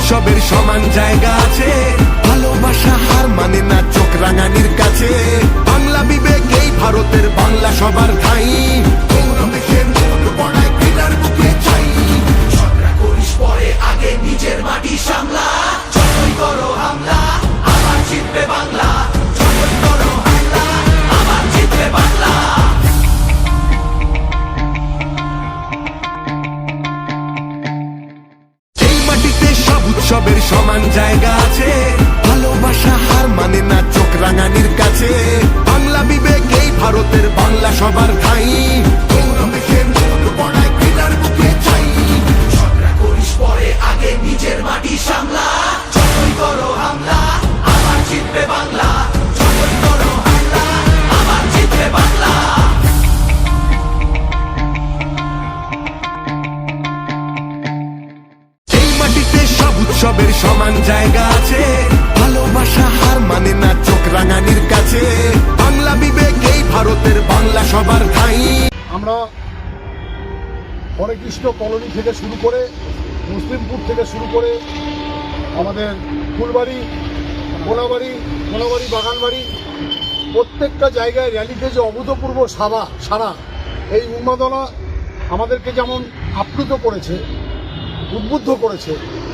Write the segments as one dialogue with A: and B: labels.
A: উৎসবের সমান জায়গা আছে, ভালোবাসা হার মানে না চোখ রাঙানির কাছে। বাংলা বিবেক এই ভারতের বাংলা সবার ঠাই, ক্রীড়ার বুকে চাই। ঝগড়া করিস পরে আগে নিজের মাটি সামলা, যতই করো হামলা আবার জিতবে বাংলা, যতই করো হামলা আবার জিতবে বাংলা। এই মাটিতে সব উৎসবের সমান জায়গা আছে, ভালোবাসা হার মানে না চোখ রাঙানির কাছে। বাংলা বিবেক এই ভারতের বাংলা সবার ঠাই, ক্রীড়ার বুকে চাই। ঝগড়া করিস পরে আগে নিজের মাটি সামলা, যতই করো হামলা আবার জিতবে বাংলা, যতই করো হামলা আবার জিতবে বাংলা। এই মাটিতে সব উৎসবের সমান জায়গা আছে, ভালোবাসা হার মানে না চোখ রাঙানির কাছে। বাংলা বিবেক এই ভারতের বাংলা সবার ঠাই।
B: আমরা হরেকৃষ্ণ কলোনি থেকে শুরু করে মুসলিমপুর থেকে শুরু করে আমাদের ফুলবাড়ি, কোনাবাড়ি, বাগানবাড়ি, প্রত্যেকটা জায়গায় র্যালিতে যে অভূতপূর্ব সারা এই উন্মাদনা আমাদেরকে যেমন আপ্লুত করেছে, উদ্বুদ্ধ করেছে,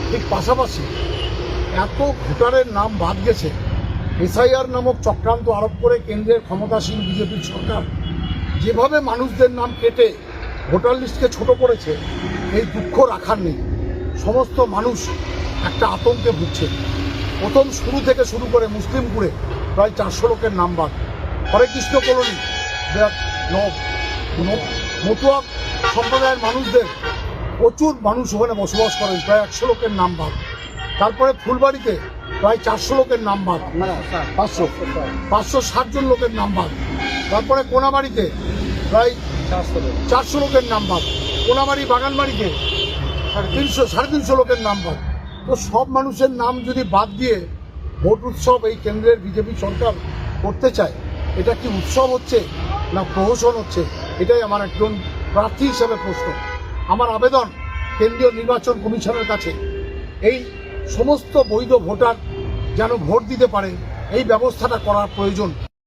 B: ঠিক পাশাপাশি এত ভোটারের নাম বাদ গেছে। এসআইআর নামক চক্রান্ত আরোপ করে কেন্দ্রের ক্ষমতাসীন বিজেপির সরকার যেভাবে মানুষদের নাম কেটে ভোটার লিস্টকে ছোট করেছে, এই দুঃখ রাখার নেই। সমস্ত মানুষ একটা আতঙ্কে ভুগছে। প্রথম থেকে শুরু করে মুসলিমপুরে প্রায় 400 লোকের নাম বাদ। হরেকৃষ্ণ কলোনি মতুয়া সম্প্রদায়ের মানুষদের প্রচুর মানুষ ওখানে বসবাস করেন, প্রায় 100 লোকের নাম বাদ। তারপরে ফুলবাড়িতে প্রায় 400 লোকের নাম বাদ, 560 জন লোকের নাম বাদ। তারপরে কোনাবাড়িতে প্রায় 400 লোকের নাম বাদ। কোনাবাড়ি, বাগানবাড়িতে 350 লোকের নাম বাদ। তো সব মানুষের নাম যদি বাদ দিয়ে ভোট উৎসব এই কেন্দ্রের বিজেপি সরকার করতে চায়, এটা কি উৎসব হচ্ছে না প্রহসন হচ্ছে? এটাই আমার একজন প্রার্থী হিসেবে প্রশ্ন। আমার আবেদন কেন্দ্রীয় নির্বাচন কমিশনের কাছে, এই সমস্ত বৈধ ভোটার যেন ভোট দিতে পারে এই ব্যবস্থাটা করার প্রয়োজন।